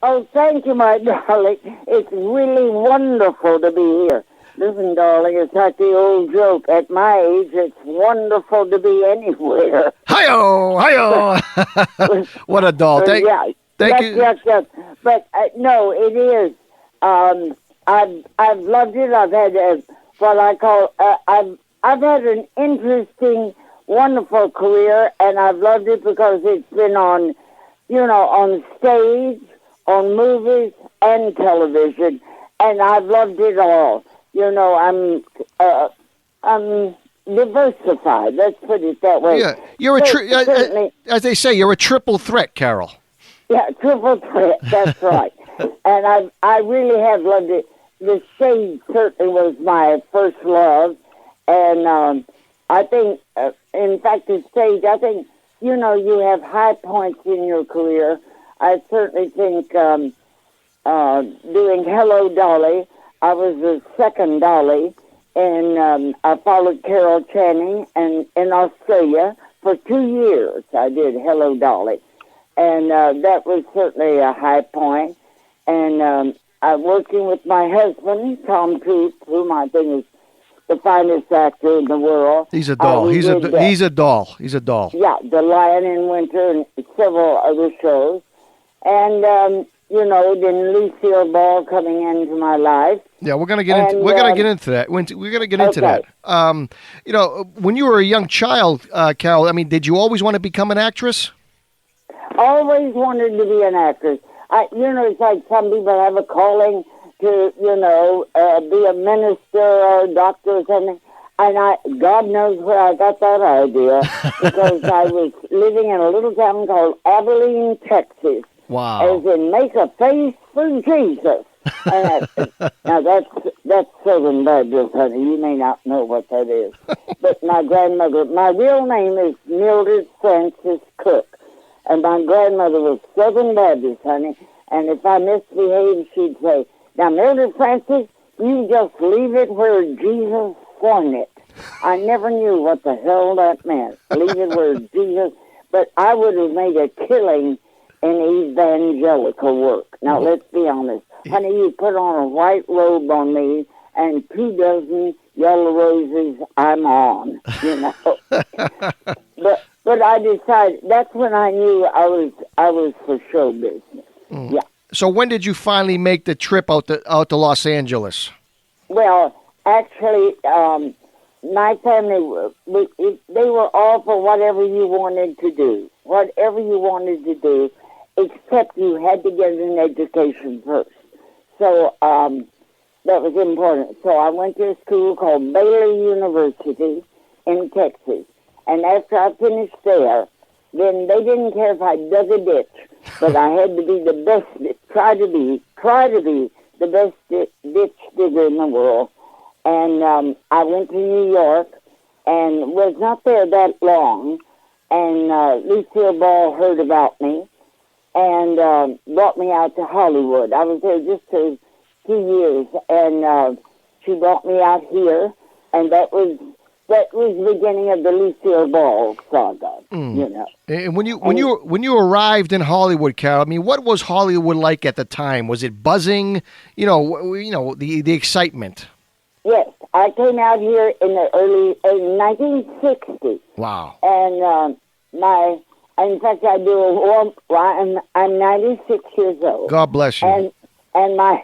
Oh, thank you, my darling. It's really wonderful to be here. Listen, darling, it's like the old joke. At my age, it's wonderful to be anywhere. Hi-yo, hi-yo. What a doll. Thank you. Yes. But no, it is. I've loved it. I've had what I call. I've had an interesting, wonderful career, and I've loved it because it's been on, on stage, on movies, and television, and I've loved it all. I'm diversified. Let's put it that way. Yeah, you're as they say, you're a triple threat, Carol. Yeah, triple threat. That's right. And I really have loved it. The shade certainly was my first love, and I think, in fact, the stage. I think you have high points in your career. I certainly think doing Hello, Dolly. I was the second Dolly, and I followed Carol Channing, and in Australia for 2 years I did Hello, Dolly, and that was certainly a high point. And I'm working with my husband, Tom Cruise, whom I think is the finest actor in the world. He's a doll. He's a doll. He's a doll. Yeah, The Lion in Winter and several other shows, and then Lucille Ball coming into my life. Yeah, we're gonna get into that. We're gonna get into that. When you were a young child, Carol, I mean, did you always want to become an actress? Always wanted to be an actress. It's like some people have a calling to, be a minister or a doctor or something. And God knows where I got that idea, because I was living in a little town called Abilene, Texas. Wow. As in, make a face for Jesus. And now that's Southern Baptist, honey. You may not know what that is. But my grandmother, my real name is Mildred Frances Cook. And my grandmother was Southern Baptist, honey. And if I misbehaved, she'd say, now, Mildred Frances, you just leave it where Jesus swung it. I never knew what the hell that meant. Leave it where Jesus. But I would have made a killing in evangelical work. Now, let's be honest. Honey, you put on a white robe on me, and 24 yellow roses, I'm on, But I decided, that's when I knew I was for show business. Yeah. So when did you finally make the trip out to Los Angeles? Well, actually, my family, they were all for whatever you wanted to do. Whatever you wanted to do, except you had to get an education first. So that was important. So I went to a school called Baylor University in Texas. And after I finished there, then they didn't care if I dug a ditch, but I had to be the best, try to be the best ditch digger in the world. And I went to New York and was not there that long. And Lucille Ball heard about me and brought me out to Hollywood. I was there just for 2 years, and she brought me out here, and that was the beginning of the Lucille Ball saga, And when you arrived in Hollywood, Carol, I mean, what was Hollywood like at the time? Was it buzzing? The excitement. Yes, I came out here in the early 1960. Wow. And in fact, I do a warm. I'm 96 years old. God bless you. And my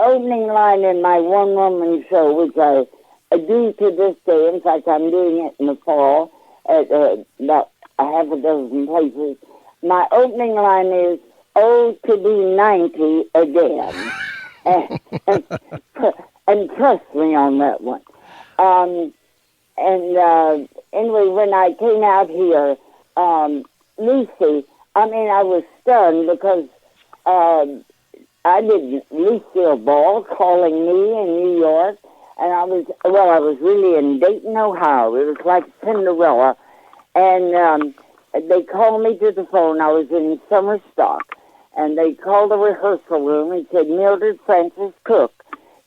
opening line in my one-woman show, which I do to this day. In fact, I'm doing it in the fall at about a half a dozen places. My opening line is, "Oh, to be 90 again." and trust me on that one. Anyway, when I came out here, Lucy, I was stunned because I didn't, Lucille Ball calling me in New York. And I was really in Dayton, Ohio. It was like Cinderella. And they called me to the phone. I was in summer stock. And they called the rehearsal room and said, "Mildred Frances Cook,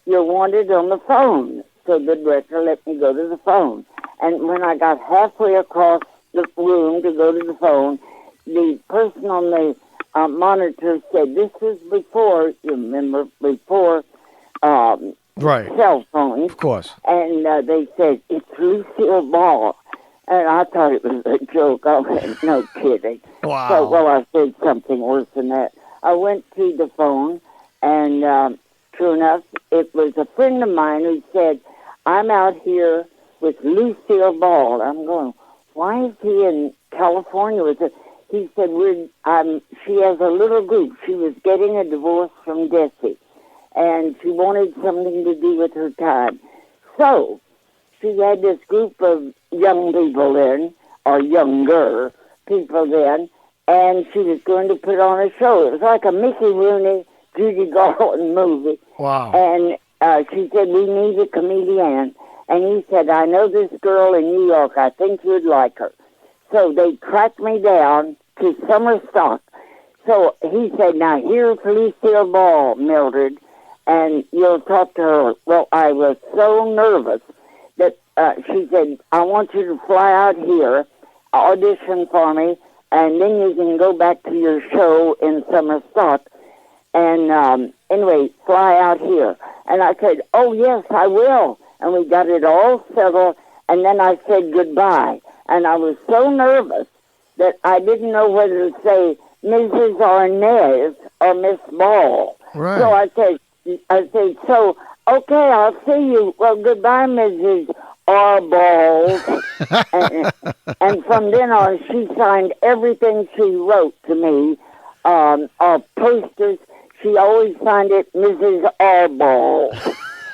you're wanted on the phone." So the director let me go to the phone. And when I got halfway across the room to go to the phone, the person on the monitor said, this was before, you remember, before Right. cell phones. Of course. And they said, it's Lucille Ball. And I thought it was a joke. I went, no kidding. Wow. So, well, I said something worse than that. I went to the phone, and true enough, it was a friend of mine who said, I'm out here with Lucille Ball. I'm going, why is he in California with it? He said, she has a little group. She was getting a divorce from Desi, and she wanted something to do with her time. So she had this group of young people then, or younger people then, and she was going to put on a show. It was like a Mickey Rooney, Judy Garland movie. Wow. And she said, we need a comedian. And he said, I know this girl in New York. I think you'd like her. So they tracked me down to Summer Stock. So he said, now here's Lucille Ball, Mildred, and you'll talk to her. Well, I was so nervous that she said, I want you to fly out here, audition for me, and then you can go back to your show in Summer Stock. And anyway, fly out here. And I said, oh, yes, I will. And we got it all settled, and then I said goodbye. And I was so nervous that I didn't know whether to say Mrs. Arnaz or Miss Ball. Right. So I said, so, okay, I'll see you. Well, goodbye, Mrs. R. Balls. and from then on, she signed everything she wrote to me, our posters. She always signed it Mrs. R. Balls.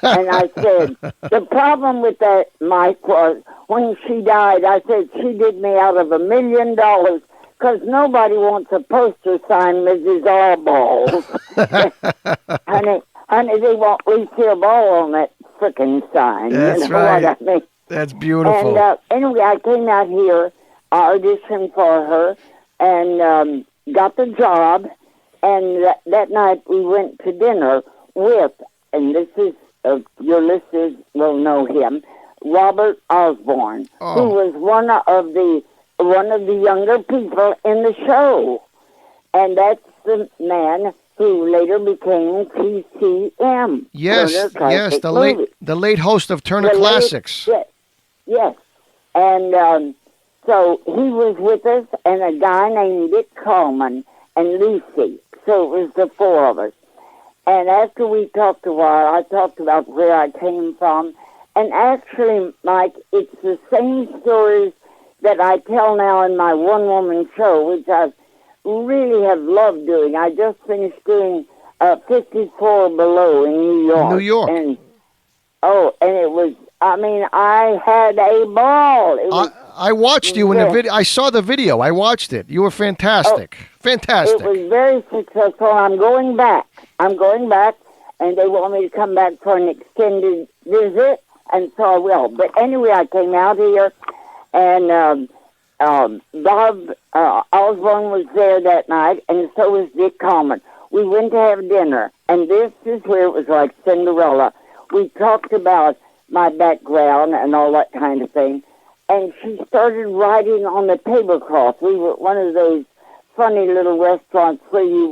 And I said, the problem with that, Mike, was when she died, I said she did me out of $1 million because nobody wants a poster signed Mrs. R. Balls. honey, they want Lucille Ball on that frickin' sign. That's right. What I mean? That's beautiful. And anyway, I came out here, auditioned for her, and got the job. And that night we went to dinner with, and this is, your listeners will know him, Robert Osborne, who was one of the younger people in the show. And that's the man who later became TCM. Yes, the late host of Turner Classics. Yes. And so he was with us, and a guy named Dick Coleman and Lucy. So it was the four of us. And after we talked a while, I talked about where I came from. And actually, Mike, it's the same stories that I tell now in my one-woman show, which I really have loved doing. I just finished doing 54 Below in New York. New York. And it was, I had a ball. I watched you in the video. I saw the video. I watched it. You were fantastic. Fantastic. It was very successful. I'm going back, and they want me to come back for an extended visit, and so I will. But anyway, I came out here, and Bob Osborne was there that night, and so was Dick Coleman. We went to have dinner, and this is where it was like Cinderella. We talked about my background and all that kind of thing, and she started writing on the tablecloth. We were one of those funny little restaurants where you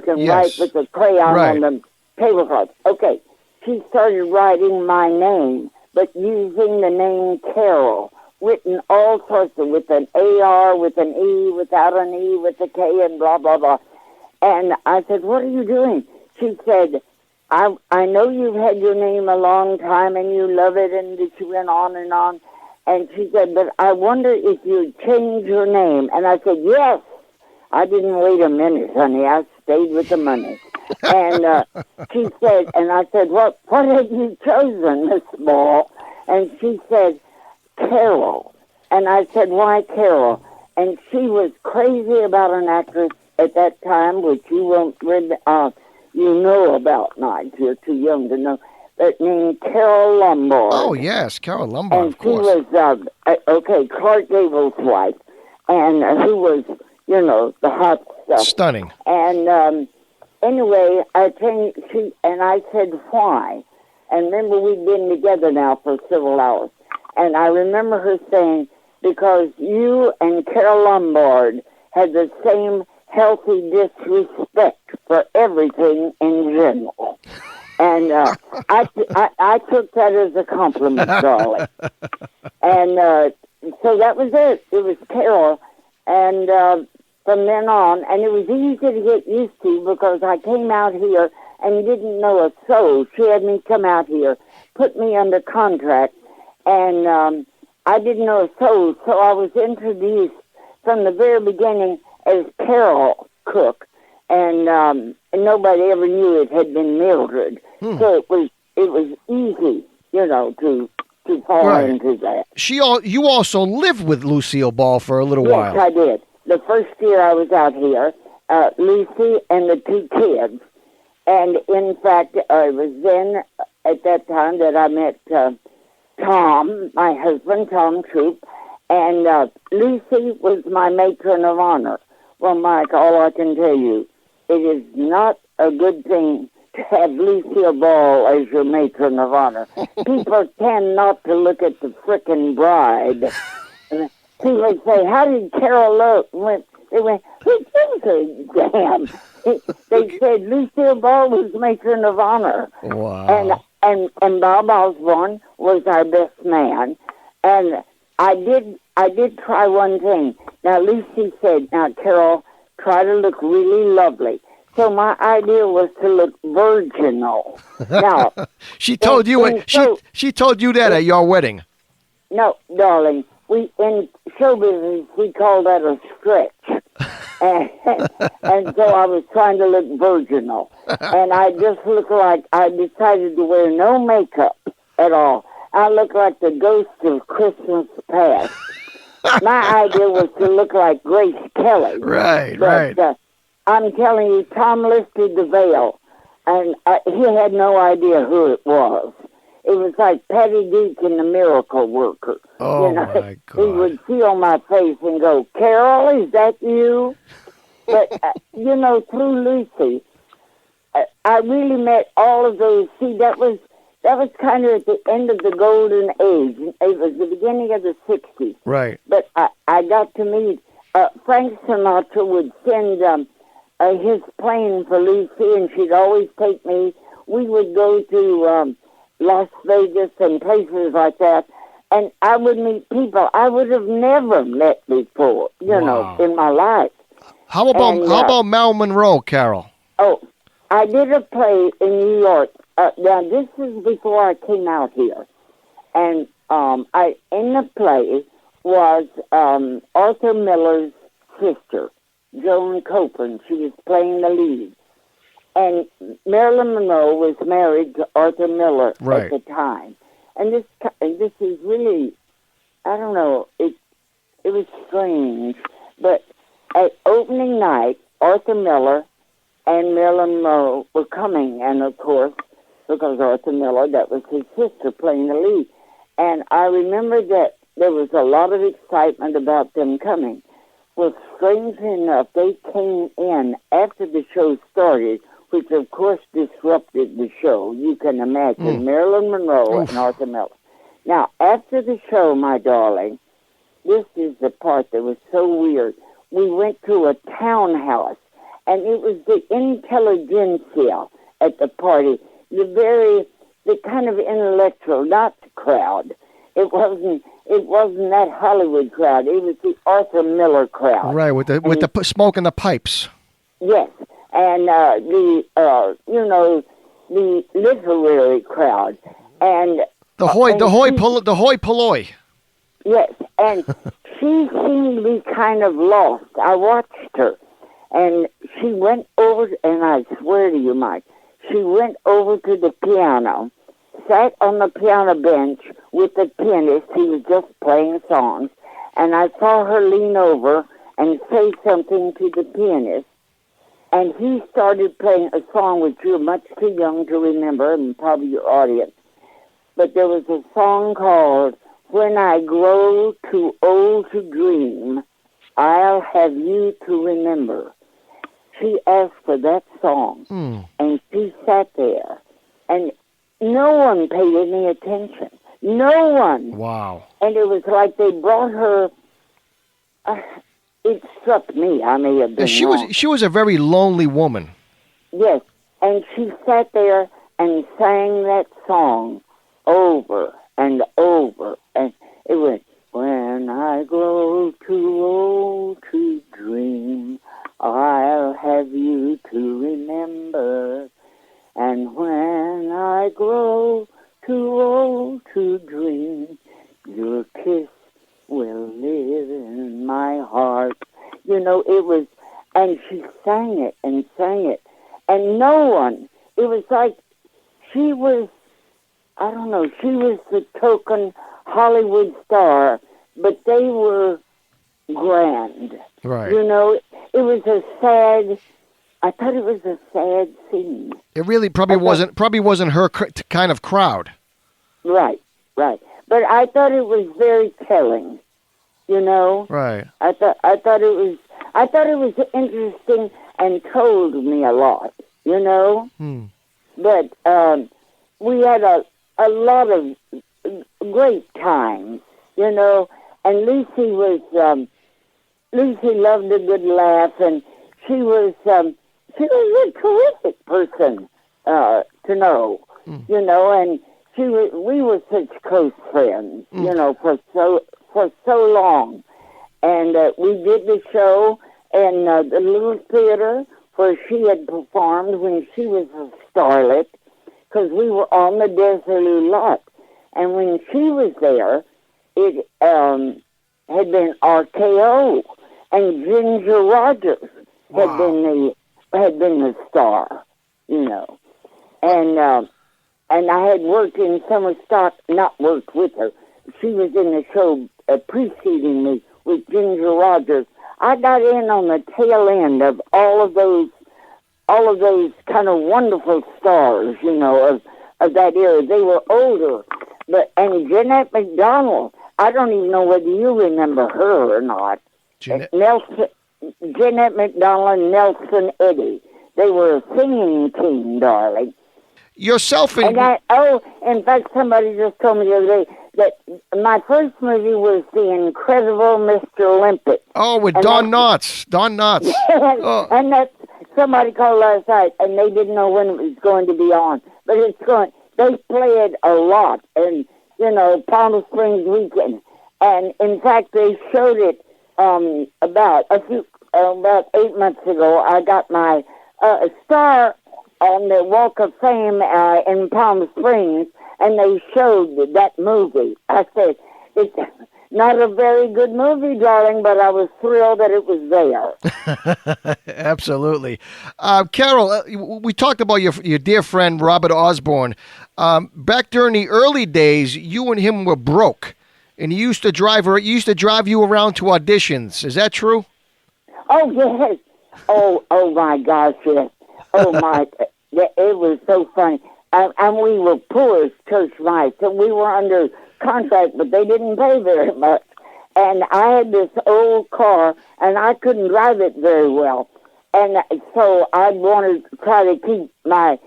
can write with a crayon on the tablecloth. Okay, she started writing my name, but using the name Carol, written all sorts of, with an AR, with an E, without an E, with a K, and blah, blah, blah. And I said, what are you doing? She said, I know you've had your name a long time and you love it, and that you went on and on. And she said, but I wonder if you'd change your name. And I said, yes. I didn't wait a minute, honey. I stayed with the money. And she said, and I said, what have you chosen, Miss Ball? And she said, Carol. And I said, why Carol? And she was crazy about an actress at that time, which you won't you know about, Nige. You're too young to know. That named Carole Lombard. Oh, yes, Carole Lombard, and of course. And she was, Clark Gable's wife, and who was, the hot stuff. Stunning. And anyway, I said, why? And remember, we'd been together now for several hours. And I remember her saying, because you and Carole Lombard had the same healthy disrespect for everything in general. And I took that as a compliment, Dolly. And so that was it. It was Carol. And from then on, and it was easy to get used to because I came out here and didn't know a soul. She had me come out here, put me under contract, and I didn't know a soul, so I was introduced from the very beginning as Carole Cook, and nobody ever knew it had been Mildred. So it was easy, to fall into that. You also lived with Lucille Ball for a little while. Yes, I did. The first year I was out here, Lucy and the two kids. And in fact, it was then at that time that I met Tom, my husband, Tom Troop, and Lucy was my matron of honor. Well, Mike, all I can tell you, it is not a good thing to have Lucille Ball as your matron of honor. People tend not to look at the frickin' bride. People say, how did Carol look? They went, who gives a damn? They said Lucille Ball was matron of honor. Wow. And Bob Osborne was our best man. And I did try one thing. Now, Lucy said, now, Carol, try to look really lovely. So my idea was to look virginal. Now, she told you she told you that at your wedding. No, darling. In showbiz we call that a stretch. And so I was trying to look virginal. And I just looked like I decided to wear no makeup at all. I looked like the ghost of Christmas past. My idea was to look like Grace Kelly. Right. I'm telling you, Tom lifted the veil, and he had no idea who it was. It was like Patty Duke in The Miracle Worker. Oh, my God. He would feel my face and go, Carol, is that you? But, through Lucy, I really met all of those. See, that was kind of at the end of the golden age. It was the beginning of the 60s. Right. But I got to meet, Frank Sinatra would send his plane for Lucy, and she'd always take me. We would go to Las Vegas and places like that, and I would meet people I would have never met before, in my life. How about Marilyn Monroe, Carol? Oh, I did a play in New York. Now, this is before I came out here. And in the play was Arthur Miller's sister, Joan Copeland. She was playing the lead. And Marilyn Monroe was married to Arthur Miller at the time. And this is really, I don't know, it was strange. But at opening night, Arthur Miller and Marilyn Monroe were coming. And, of course, because Arthur Miller, that was his sister, playing the lead. And I remember that there was a lot of excitement about them coming. Well, strangely enough, they came in after the show started, which, of course, disrupted the show. You can imagine Marilyn Monroe and Arthur Miller. Now, after the show, my darling, this is the part that was so weird. We went to a townhouse, and it was the intelligentsia at the party, the kind of intellectual, not the crowd. It wasn't that Hollywood crowd. It was the Arthur Miller crowd. Right, with the smoke and the pipes. Yes, and the literary crowd, and the hoi polloi. Yes, and she seemed to be kind of lost. I watched her, and she went over, and I swear to you, Mike, she went over to the piano, sat on the piano bench with the pianist. He was just playing songs, and I saw her lean over and say something to the pianist, and he started playing a song which you're much too young to remember, and probably your audience, but there was a song called When I Grow Too Old to Dream, I'll Have You to Remember. She asked for that song, and she sat there, and no one paid any attention. No one. Wow. And it was like they brought her, it it struck me. I may have been wrong. She was a very lonely woman. Yes, and she sat there and sang that song over and over, and it was, when I grow too old to dream, I'll have you to remember. And when I grow too old to dream, your kiss will live in my heart. You know, it was, and she sang it and sang it. And no one, it was like she was, I don't know, she was the token Hollywood star, but they were grand. Right. You know, it was a sad, I thought it was a sad scene. It really probably wasn't her kind of crowd. Right. But I thought it was very telling, you know? Right. I thought it was interesting and told me a lot, you know? But we had a lot of great times, you know? And Lucy loved a good laugh, and she was a terrific person to know, you know, and we were such close friends, you know, for so long. And we did the show in the little theater where she had performed when she was a starlet, because we were on the Desilu lot. And when she was there, it had been RKO, and Ginger Rogers had been the star, you know. And I had worked in summer stock, not worked with her. She was in the show preceding me with Ginger Rogers. I got in on the tail end of all of those kind of wonderful stars, you know, of that era. They were older, and Jeanette MacDonald, I don't even know whether you remember her or not. Jeanette MacDonald and Nelson Eddy. They were a singing team, darling. Yourself in fact, somebody just told me the other day that my first movie was The Incredible Mr. Olympic. Oh, with Don Knotts. Oh. And that's, somebody called last night, and they didn't know when it was going to be on. But they play it a lot, and, you know, Palm Springs weekend. And, in fact, they showed it about 8 months ago. I got my star on the Walk of Fame in Palm Springs, and they showed that movie. I said, it's not a very good movie, darling, but I was thrilled that it was there. Absolutely. Carol, we talked about your dear friend Robert Osborne. Back during the early days, you and him were broke, and he used to drive you around to auditions. Is that true? Oh, yes. Oh my gosh, yes. Oh, my, it was so funny. And we were poor as church mice, and we were under contract, but they didn't pay very much. And I had this old car, and I couldn't drive it very well. And so I wanted to try to keep try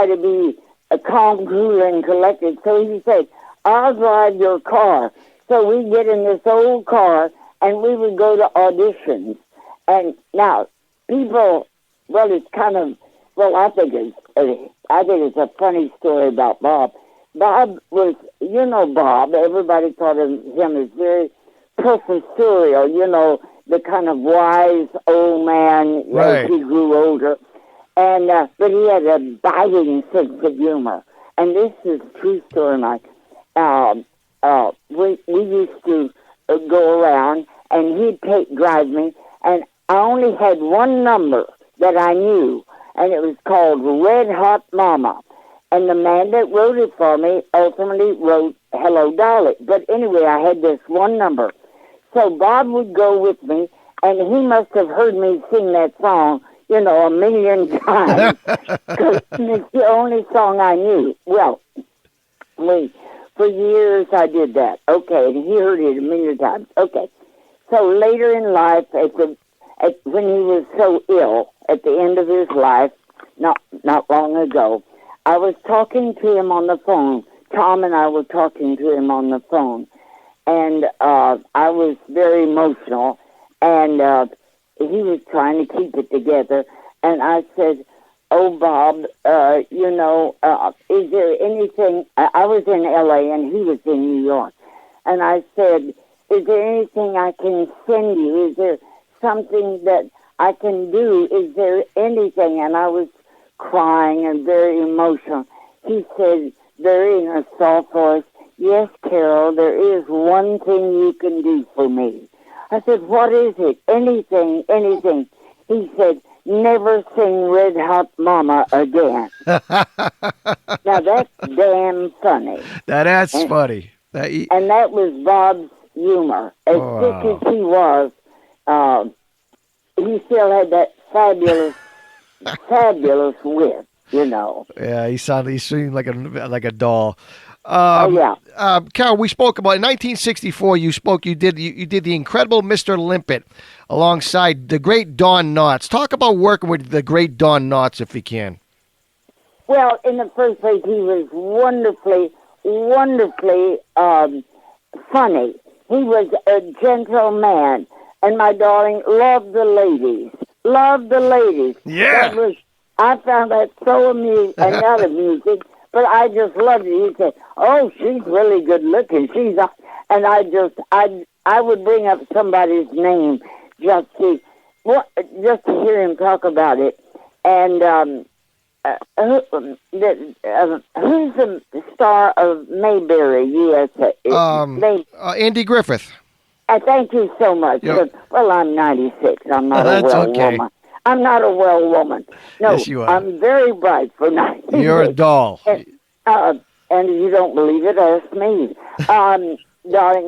to be calm, cool, and collected. So he said, I'll drive your car. So we get in this old car, and we would go to auditions. And now, people... Well, it's kind of, I think it's a funny story about Bob. Bob was, you know Bob, everybody thought of him as very professorial, you know, the kind of wise old man as he grew older. And, but he had a biting sense of humor. And this is a true story, Mike. We used to go around, and he'd drive me, and I only had one number that I knew, and it was called Red Hot Mama. And the man that wrote it for me ultimately wrote Hello, Dolly. But anyway, I had this one number. So Bob would go with me, and he must have heard me sing that song, you know, 1,000,000 times, because it's the only song I knew. Well, for years I did that. Okay, and he heard it 1,000,000 times. Okay. So later in life, when he was so ill, at the end of his life, not long ago, I was talking to him on the phone. Tom and I were talking to him on the phone, and I was very emotional. And he was trying to keep it together. And I said, "Oh, Bob, is there anything?" I was in L.A. and he was in New York. And I said, "Is there anything I can send you? Is there something that I can do? Is there anything?" And I was crying and very emotional. He said, very in a soft voice, "Yes, Carol, there is one thing you can do for me." I said, "What is it?" "Anything, anything." He said, "Never sing Red Hot Mama again." Now, that's damn funny. That's funny. And that was Bob's humor. As sick as he was, he still had that fabulous wit, Yeah, he seemed like a doll. Yeah. Carol, we spoke about in 1964. You did the incredible Mr. Limpet alongside the great Don Knotts. Talk about working with the great Don Knotts, if you can. Well, in the first place, he was wonderfully funny. He was a gentleman, and my darling loved the ladies. Yeah. I found that so amusing, not amusing, but I just loved it. He said, "Oh, she's really good looking. And I would bring up somebody's name just to hear him talk about it. And who's the star of Mayberry Usa? Andy Griffith. Thank you so much. Yep. Well, I'm 96. I'm not a woman. I'm not a well woman. No, yes, you are. I'm very bright for 96. You're a doll. And if you don't believe it, ask me, darling.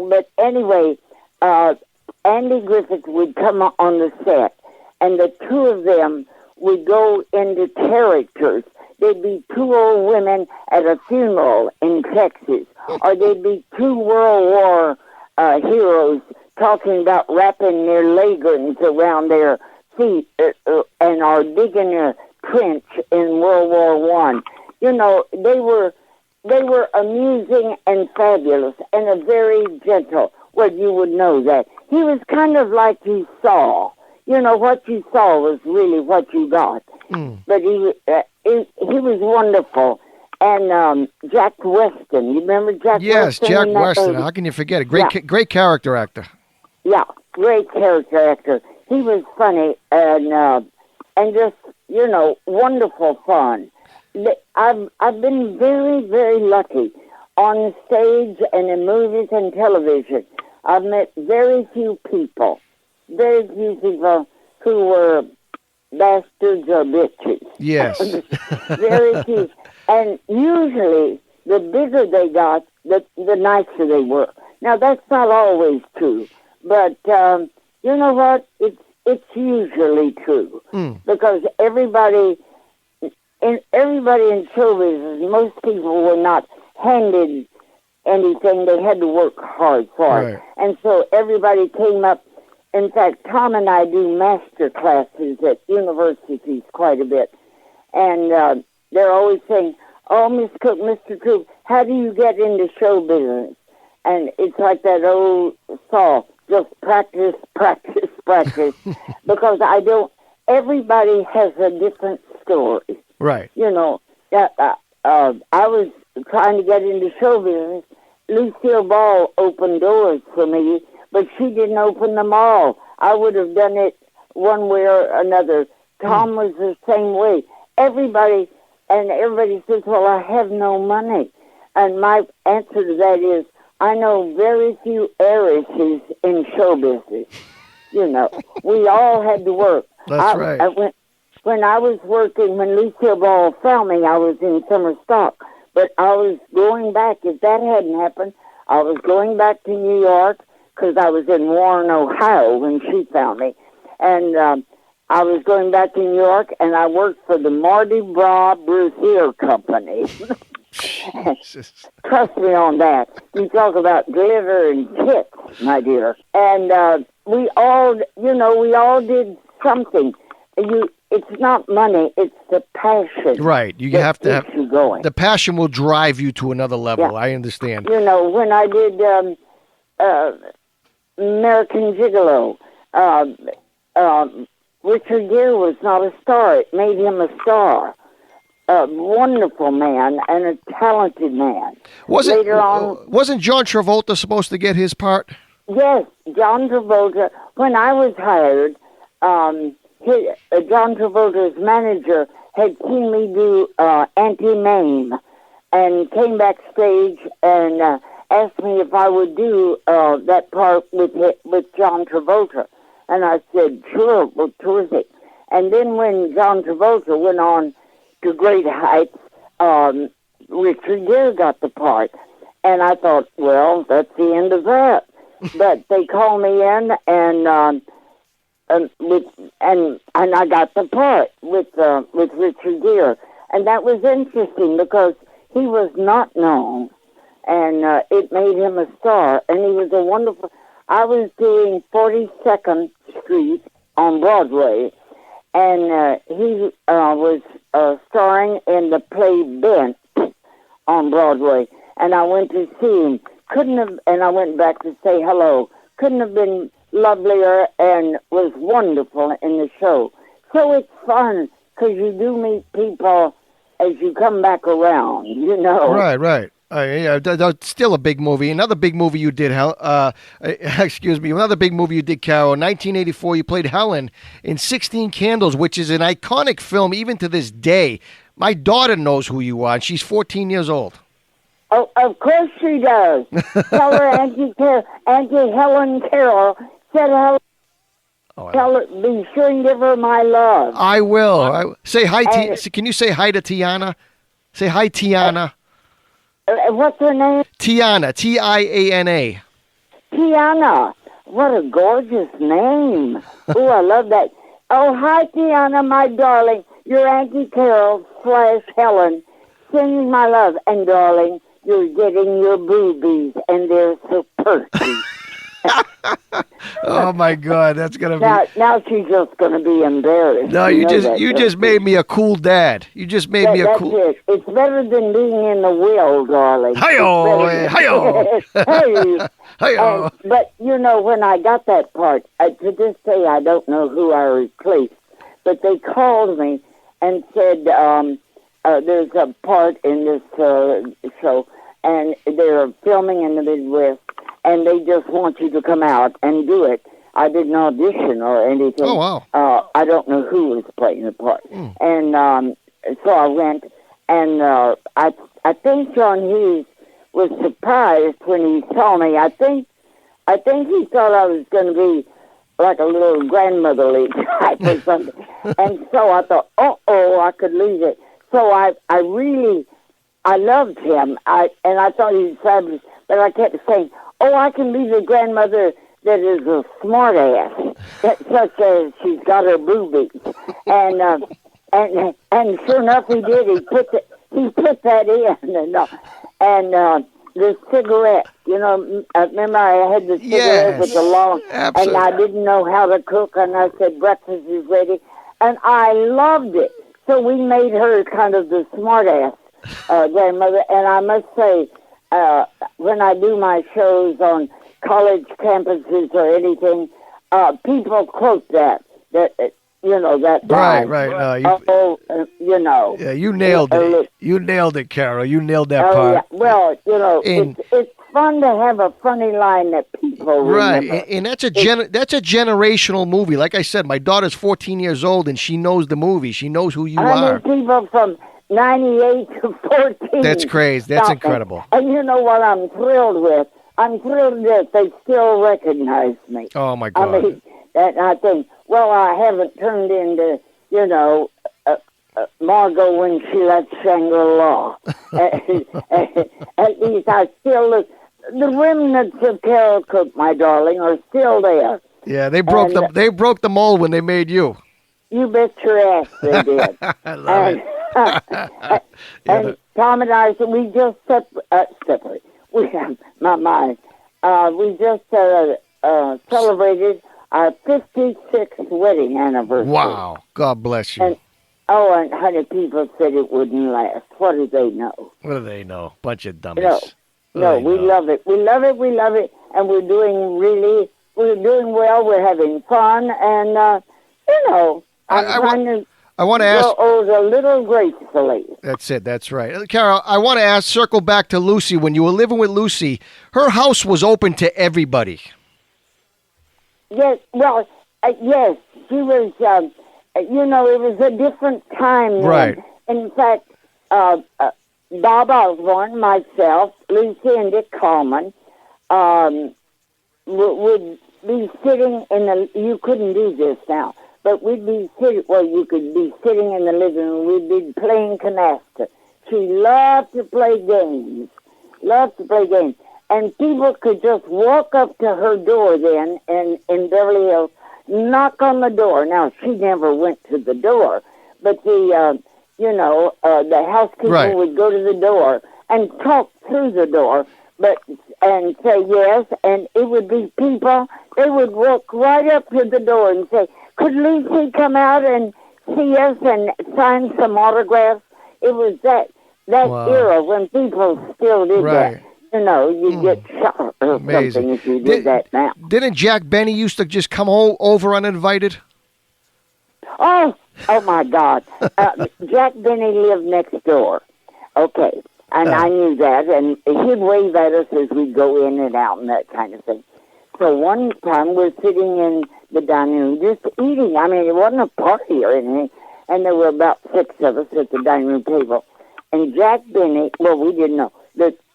But anyway, Andy Griffith would come on the set, and the two of them would go into characters. They'd be two old women at a funeral in Texas, or they'd be two World War heroes talking about wrapping their leggings around their feet and are digging a trench in World War I. They were amusing and fabulous and a very gentle. Well, you would know that. He was kind of like you saw. What you saw was really what you got. But he was wonderful. And Jack Weston, you remember Jack Weston? Yes, Jack Weston. How can you forget it? Great character actor. Yeah, great character actor. He was funny and just, wonderful fun. I've been very, very lucky on stage and in movies and television. I've met very few people who were bastards or bitches. Yes. Very few. And usually, the bigger they got, the nicer they were. Now, that's not always true. But you know what? It's usually true. Because everybody in showbiz, most people were not handed anything. They had to work hard for it. And so everybody came up. In fact, Tom and I do master classes at universities quite a bit. And they're always saying, "Oh, Miss Cook, Mr. Cook, how do you get into show business?" And it's like that old saw, just practice, practice, practice. Because everybody has a different story. Right. I was trying to get into show business. Lucille Ball opened doors for me, but she didn't open them all. I would have done it one way or another. Tom was the same way. Everybody says, "Well, I have no money." And my answer to that is, I know very few heiresses in show business. We all had to work. That's right. When I was working, when Lucille Ball found me, I was in summer stock. But I was going back. If that hadn't happened, I was going back to New York because I was in Warren, Ohio when she found me. And I was going back to New York, and I worked for the Mardi Gras Brassiere Company. Trust me on that. You talk about glitter and tits, my dear. And we all did something. It's not money; it's the passion. Right. You have to have you going. The passion will drive you to another level. Yeah. I understand. When I did American Gigolo, um, Richard Gere was not a star. It made him a star. A wonderful man and a talented man. Later on, wasn't John Travolta supposed to get his part? Yes, John Travolta. When I was hired, John Travolta's manager had seen me do Auntie Mame and came backstage and asked me if I would do that part with John Travolta. And I said, sure, well, terrific. And then when John Travolta went on to great heights, Richard Gere got the part. And I thought, well, that's the end of that. But they called me in, and I got the part with Richard Gere. And that was interesting because he was not known, and it made him a star. And he was a wonderful... I was doing 42nd Street on Broadway, and he was starring in the play Bent on Broadway. And I went to see him. And I went back to say hello. Couldn't have been lovelier and was wonderful in the show. So it's fun because you do meet people as you come back around, you know. Right. Yeah, that's still a big movie. Another big movie you did, another big movie you did, Carol. In 1984, you played Helen in 16 Candles, which is an iconic film even to this day. My daughter knows who you are, and she's 14 years old. Oh, of course she does. Tell her Auntie Helen Carroll said hello. Be sure and give her my love. I will. Say hi. Can you say hi to Tiana? Say hi, Tiana. What's her name? Tiana. Tiana. Tiana. What a gorgeous name. Oh, I love that. Oh, hi, Tiana, my darling. Your Auntie Carol / Helen sends my love. And, darling, you're getting your boobies, and they're so perky. Oh my God, that's gonna be. Now she's just gonna be embarrassed. No, you just made me a cool dad. You just made me a cool. It. It's better than being in the will, darling. Hi-yo. Hey. But you know, when I got that part, to this day I don't know who I replaced, but they called me and said there's a part in this show, and they're filming in the Midwest. And they just want you to come out and do it. I didn't audition or anything. Oh, wow. I don't know who was playing the part. And so I went, and I think John Hughes was surprised when he saw me. I think he thought I was going to be like a little grandmotherly type or something. And so I thought, I could lose it. So I loved him. And I thought he was fabulous. But I kept saying, I can be the grandmother that is a smart ass, such as she's got her boobies. And sure enough, he did. He put that in. And the cigarette, you know, remember I had the cigarette with the long, absolutely. And I didn't know how to cook, and I said, breakfast is ready. And I loved it. So we made her kind of the smart ass grandmother. And I must say, when I do my shows on college campuses or anything, people quote that you know, that line. Right. You know. Yeah, you nailed it. You nailed it, Carol. You nailed that part. Yeah. Well, you know, it's fun to have a funny line that people remember. Right, and that's a generational movie. Like I said, my daughter's 14 years old, and she knows the movie. She knows who you are. People from 98 to 14. That's crazy. That's incredible. And you know what I'm thrilled with? I'm thrilled that they still recognize me. Oh, my God. I mean, I think, well, I haven't turned into, you know, Margot when she left Shangri-La. At least I still look. The remnants of Carole Cook, my darling, are still there. Yeah, they broke the mold when they made you. You bet your ass they did. I love it. And Tom and I, so we just separate. We have my mind. We just celebrated our 56th wedding anniversary. Wow! God bless you. And 100 people said it wouldn't last. What do they know? What do they know? Bunch of dummies. No, we love it. We love it. We love it. And we're doing really we're doing well. We're having fun, and you know, I'm trying to. I want to ask. A little gracefully. That's it. That's right. Carol, I want to circle back to Lucy. When you were living with Lucy, her house was open to everybody. Yes. Well, yes. She was, you know, it was a different time then. Right. In fact, Bob Osborne, myself, Lucy, and Dick Coleman would be sitting in the. You couldn't do this now. But we'd be sitting, well, you could be sitting in the living room. We'd be playing canasta. She loved to play games. And people could just walk up to her door then in Beverly Hills, knock on the door. Now, she never went to the door, but the housekeeper would go to the door and talk through the door, and say yes, and it would be people. They would walk right up to the door and say, could Lucy come out and see us and sign some autographs? It was that era when people still did that. You know, you'd get shot or something if you did that now. Didn't Jack Benny used to just come over uninvited? Oh my God. Jack Benny lived next door. Okay. And I knew that. And he'd wave at us as we'd go in and out and that kind of thing. So one time we're sitting in the dining room just eating. I mean, it wasn't a party or anything. And there were about 6 of us at the dining room table. And Jack Benny, well, we didn't know.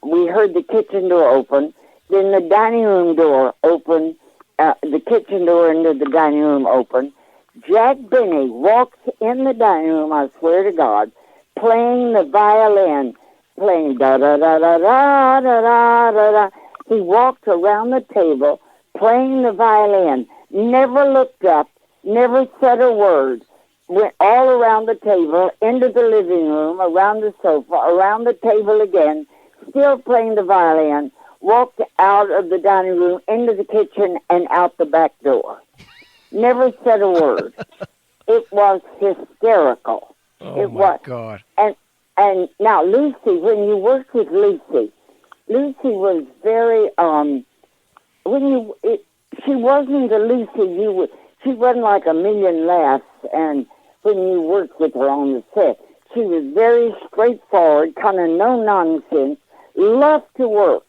We heard the kitchen door open. Then the dining room door open. The kitchen door into the dining room open. Jack Benny walks in the dining room, I swear to God, playing the violin, playing da-da-da-da-da-da-da-da. He walked around the table playing the violin, never looked up, never said a word, went all around the table, into the living room, around the sofa, around the table again, still playing the violin, walked out of the dining room, into the kitchen, and out the back door. Never said a word. It was hysterical. Oh, my God. And now, Lucy, when you worked with Lucy was very, she wasn't the Lucy she wasn't like a million laughs, and when you worked with her on the set, she was very straightforward, kind of no-nonsense, loved to work,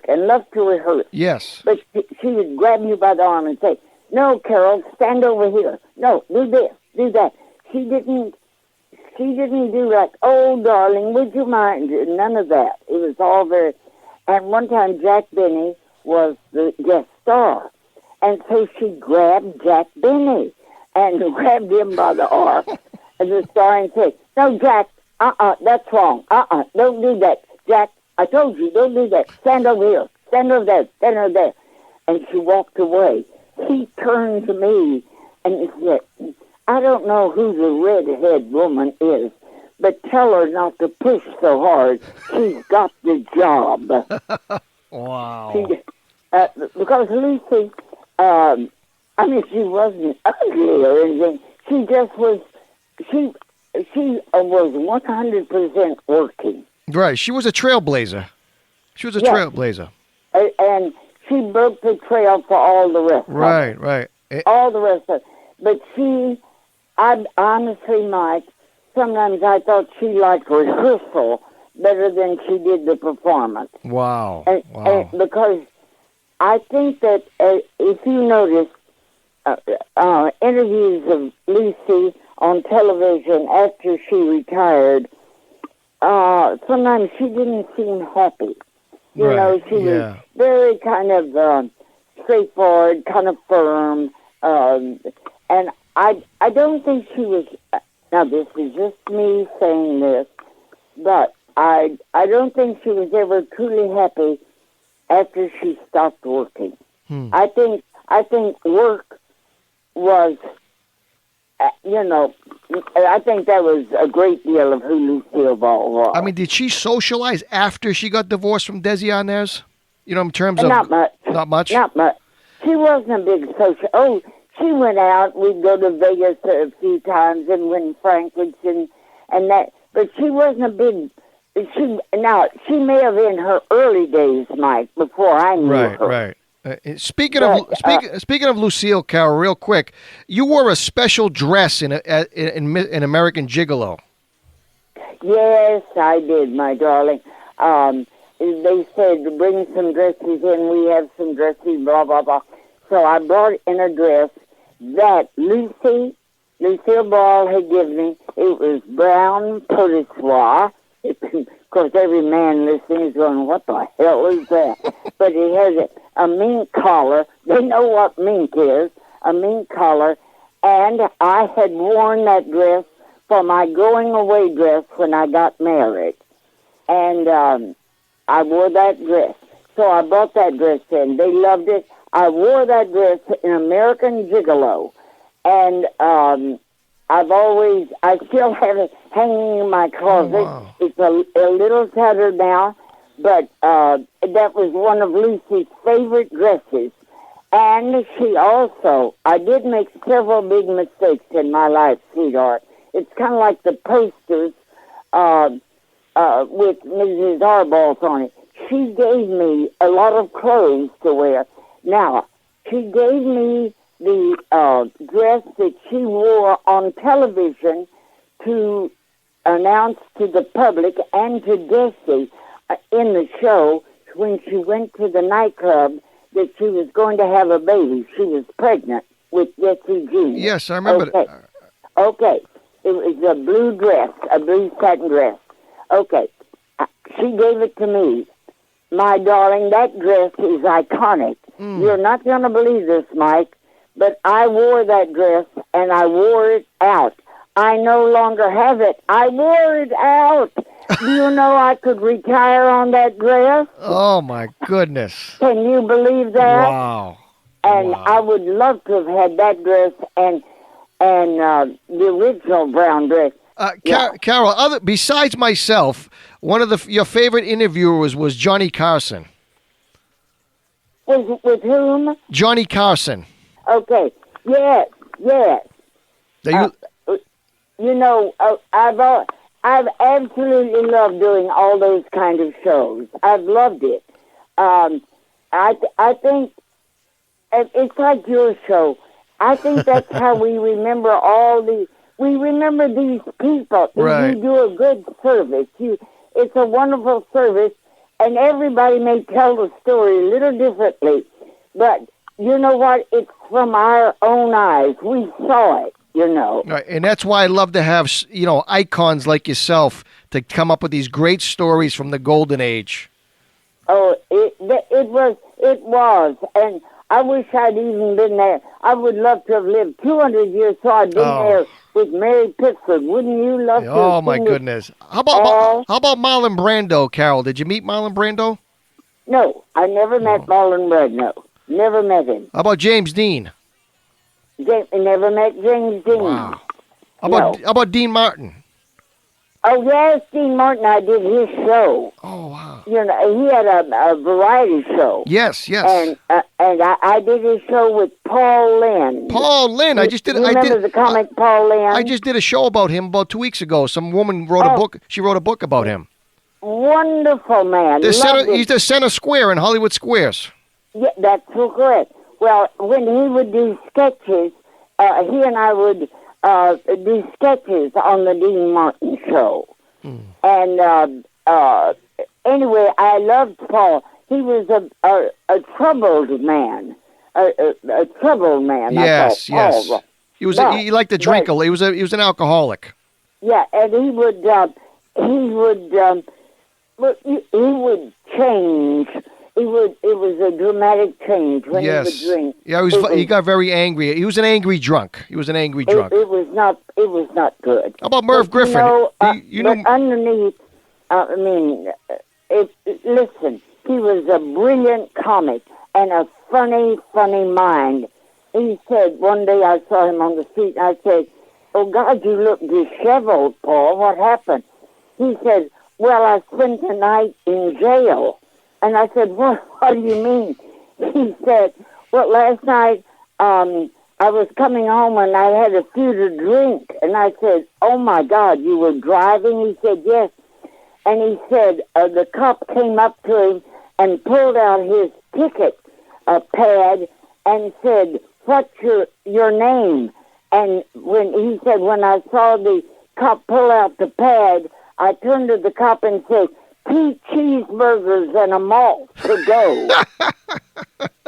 and loved to rehearse. Yes. But she would grab you by the arm and say, no, Carol, stand over here. No, do this, do that. She didn't do like, oh, darling, would you mind? None of that. It was all very... And one time, Jack Benny was the guest star. And so she grabbed Jack Benny and grabbed him by the arm as the star and said, no, Jack, that's wrong. Don't do that. Jack, I told you, don't do that. Stand over here. Stand over there. Stand over there. And she walked away. He turned to me and he said, I don't know who the redhead woman is, but tell her not to push so hard. She's got the job. Wow. Because Lucy, she wasn't ugly or anything. She just was, she was 100% working. Right. She was a trailblazer. Trailblazer. And she broke the trail for all the rest of it. Right. All the rest of it. But I honestly, Mike, sometimes I thought she liked rehearsal better than she did the performance. Wow. And because I think that if you notice interviews of Lucy on television after she retired, sometimes she didn't seem happy. You know, she was very kind of straightforward, kind of firm, and I don't think she was. Now, this is just me saying this, but I don't think she was ever truly happy after she stopped working. I think work was, I think that was a great deal of who Lucille Ball was. I mean, did she socialize after she got divorced from Desi Arnaz? You know, in terms of... Not much. Not much? Not much. She wasn't a big social... Oh, she went out. We'd go to Vegas a few times and win Franklin's and that. But she wasn't a big... She may have in her early days, Mike, before I knew her. Right. Speaking of Lucille, Carol, real quick, you wore a special dress in American Gigolo. Yes, I did, my darling. They said, bring some dresses in. We have some dresses, blah, blah, blah. So I brought in a dress that Lucille Ball had given me. It was brown polissoir. Of course, every man listening is going, what the hell is that? But it has a mink collar. They know what mink is, a mink collar. And I had worn that dress for my going away dress when I got married. And I wore that dress. So I bought that dress in. They loved it. I wore that dress in American Gigolo. And I still have it hanging in my closet. Oh, wow. It's a little tattered now, but that was one of Lucy's favorite dresses. And I did make several big mistakes in my life, sweetheart. It's kind of like the posters with Mrs. Arballs on it. She gave me a lot of clothes to wear. Now, she gave me the dress that she wore on television to announce to the public and to Desi in the show when she went to the nightclub that she was going to have a baby. She was pregnant with Desi Jr. Yes, I remember that. Okay. It was a blue dress, a blue satin dress. Okay. She gave it to me. My darling, that dress is iconic. You're not going to believe this, Mike, but I wore that dress and I wore it out. I no longer have it. I wore it out. Do you know I could retire on that dress? Oh, my goodness. Can you believe that? Wow. And I would love to have had that dress and the original brown dress. Carol, besides myself, one of your favorite interviewers was Johnny Carson. With whom? Johnny Carson. Okay. Yes. I've absolutely loved doing all those kind of shows. I've loved it. I think it's like your show. I think that's how we remember we remember these people. Right. You do a good service. It's a wonderful service, and everybody may tell the story a little differently, but you know what? It's from our own eyes. We saw it, Right, and that's why I love to have, icons like yourself to come up with these great stories from the golden age. Oh, it was, and I wish I'd even been there. I would love to have lived 200 years so I'd been there with Mary Pickford. Wouldn't you love to? Oh, my goodness. How about Marlon Brando, Carol? Did you meet Marlon Brando? No, I never met Marlon Brando. Never met him. How about James Dean? Never met James Dean. Wow. How about Dean Martin? Oh, yes, Dean Martin. I did his show. Oh, wow. He had a variety show. Yes. And I did his show with Paul Lynde. Paul Lynde. Remember the comic Paul Lynde? I just did a show about him about 2 weeks ago. Some woman wrote a book. She wrote a book about him. Wonderful man. He's the center square in Hollywood Squares. Yeah, that's so correct. Well, when he would do sketches, he and I would do sketches on the Dean Martin show. And anyway, I loved Paul. He was a troubled man. A troubled man. Yes. He liked to drink. He was an alcoholic. Yeah, and he would change. It was a dramatic change when he would drink. Yeah, he got very angry. He was an angry drunk. It was not good. How about Merv Griffin? But underneath, listen, he was a brilliant comic and a funny mind. He said, one day I saw him on the street, and I said, "Oh, God, you look disheveled, Paul. What happened?" He said, "Well, I spent the night in jail." And I said, what do you mean? He said, well, last night I was coming home and I had a few to drink. And I said, oh, my God, you were driving? He said, yes. And he said, the cop came up to him and pulled out his ticket a pad and said, "What's your name?" And when he said, when I saw the cop pull out the pad, I turned to the cop and said, "2 cheeseburgers and a malt to go."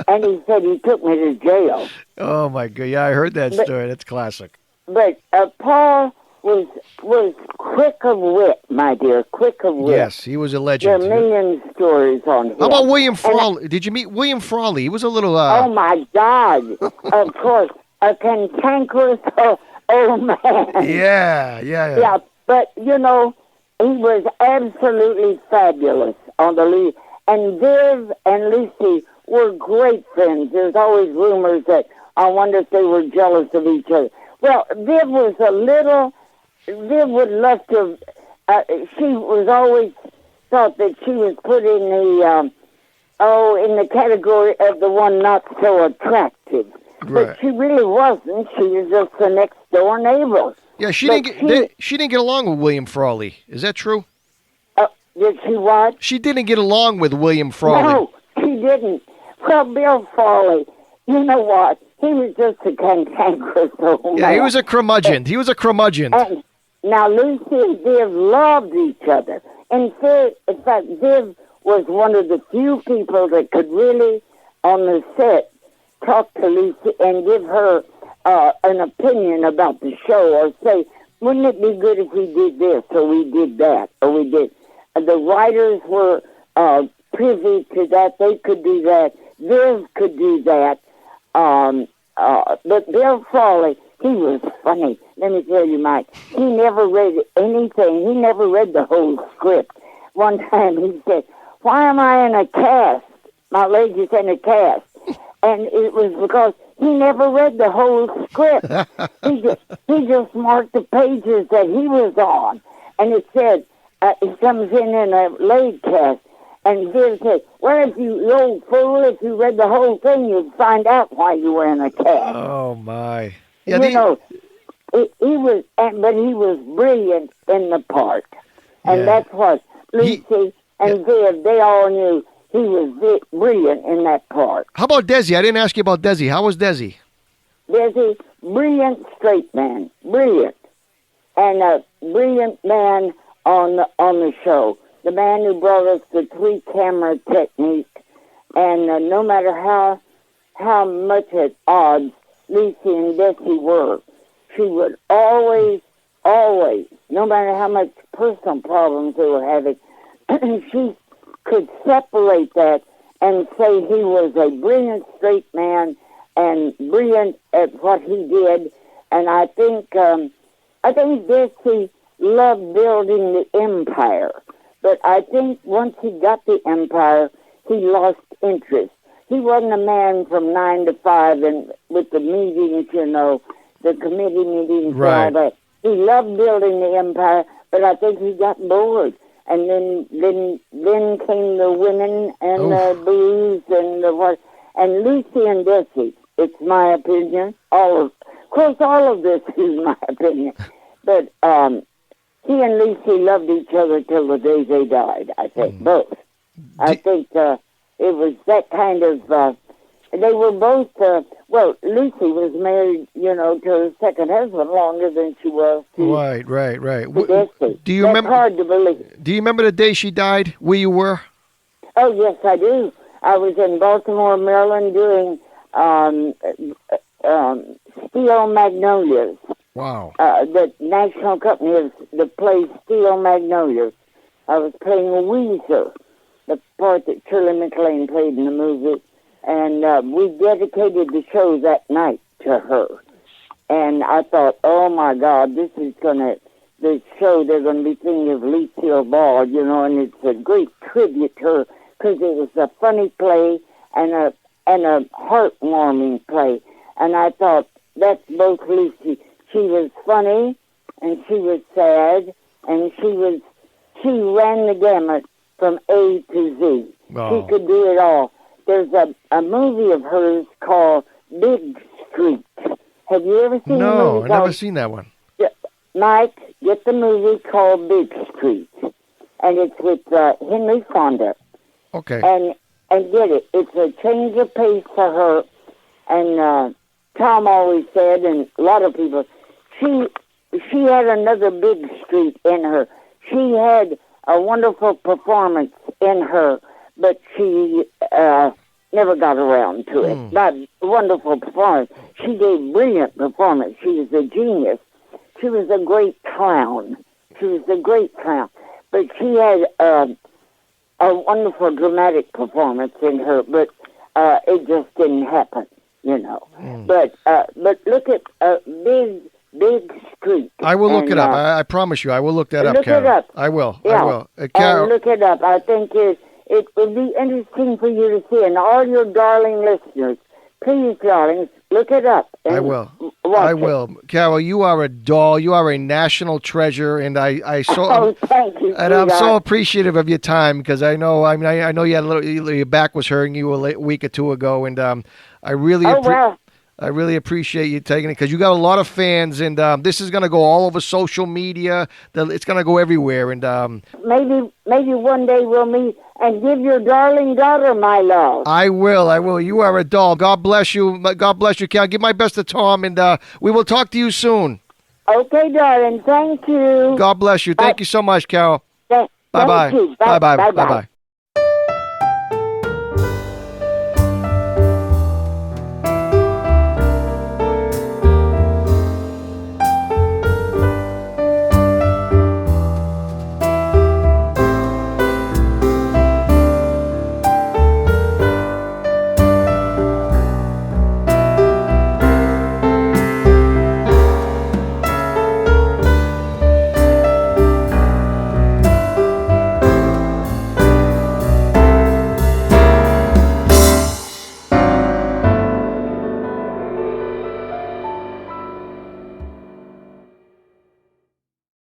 And he said he took me to jail. Oh, my God. Yeah, I heard that story. That's classic. But Paul was quick of wit, my dear, quick of wit. Yes, he was a legend. There are a million stories on him. How about William Frawley? Did you meet William Frawley? He was a little... Oh, my God. Of course. A cantankerous old man. Yeah. Yeah, but, you know, he was absolutely fabulous on the lead. And Viv and Lucy were great friends. There's always rumors that I wonder if they were jealous of each other. Well, Viv would love to, she was always thought that she was put in the category of the one not so attractive. Right. But she really wasn't. She was just the next door neighbor. Yeah, she didn't get along with William Frawley. Is that true? Did she what? She didn't get along with William Frawley. No, she didn't. Well, Bill Frawley, you know what? He was just a cantankerous old man. Yeah, he was a curmudgeon. And now, Lucy and Viv loved each other. In fact, Viv was one of the few people that could really, on the set, talk to Lucy and give her an opinion about the show, or say, wouldn't it be good if we did this, or we did that, or we did... The writers were privy to that. They could do that. Viv could do that. But Bill Frawley, he was funny. Let me tell you, Mike, he never read anything. He never read the whole script. One time he said, "Why am I in a cast? My leg is in a cast." And it was because he never read the whole script. He just marked the pages that he was on. And it said, he comes in a leg cast. And Viv said, "Well, if you old fool, if you read the whole thing, you'd find out why you were in a cast." Oh, my. Yeah, he was, but he was brilliant in the part. And that's what Lucy and Viv, they all knew he was brilliant in that part. How about Desi? I didn't ask you about Desi. How was Desi? Desi, brilliant straight man, brilliant. And a brilliant man on the show. The man who brought us the 3-camera technique. And no matter how much at odds Lucy and Desi were, she would always, no matter how much personal problems they were having, she could separate that and say he was a brilliant straight man and brilliant at what he did. And I think Desi loved building the empire. But I think once he got the empire, he lost interest. He wasn't a man from 9 to 5 and with the meetings, you know, the committee meetings and all that. He loved building the empire, but I think he got bored. And then came the women and the booze and the what. And Lucy and Desi, it's my opinion. Of course, all of this is my opinion. But he and Lucy loved each other till the day they died, I think, both. I think it was that kind of... they were both... Lucy was married, you know, to her second husband longer than she was to Right. Desi. Do you That's remember? Hard to believe. Do you remember the day she died, where you were? Oh, yes, I do. I was in Baltimore, Maryland, doing Steel Magnolias. Wow. The national company of the play Steel Magnolias. I was playing Weezer, the part that Shirley MacLaine played in the movie. And we dedicated the show that night to her. And I thought, oh, my God, this is the show, they're going to be thinking of Lucille Ball, you know, and it's a great tribute to her because it was a funny play and a heartwarming play. And I thought, that's both Lucy. She was funny, and she was sad, and she ran the gamut from A to Z. Oh. She could do it all. There's a movie of hers called Big Street. Have you ever seen the movie? No, I've never seen that one. Mike, get the movie called Big Street. And it's with Henry Fonda. Okay. And and get it. It's a change of pace for her. And Tom always said, and a lot of people, she had another big streak in her. She had a wonderful performance in her, but she never got around to it. But wonderful performance. She gave brilliant performance. She was a genius. She was a great clown. But she had a wonderful dramatic performance in her, but it just didn't happen, you know. But look at big streak. I will look it up. I promise you, I will look that up, Carol. Look it up. I will. Yeah. I will. Carol, look it up. I think it would be interesting for you to see, and all your darling listeners, please, darlings, look it up. I will. I will. Carol, you are a doll. You are a national treasure, and I so. Thank you. And I'm so appreciative of your time because I know. I mean, I know you had your back was hurting you a week or two ago, and I really. I really appreciate you taking it because you got a lot of fans, and this is going to go all over social media. It's going to go everywhere, and maybe one day we'll meet and give your darling daughter my love. I will. You are a doll. God bless you. God bless you, Carol. Give my best to Tom, and we will talk to you soon. Okay, darling. Thank you. God bless you. Thank you so much, Carol. Bye-bye. Bye-bye. Bye-bye.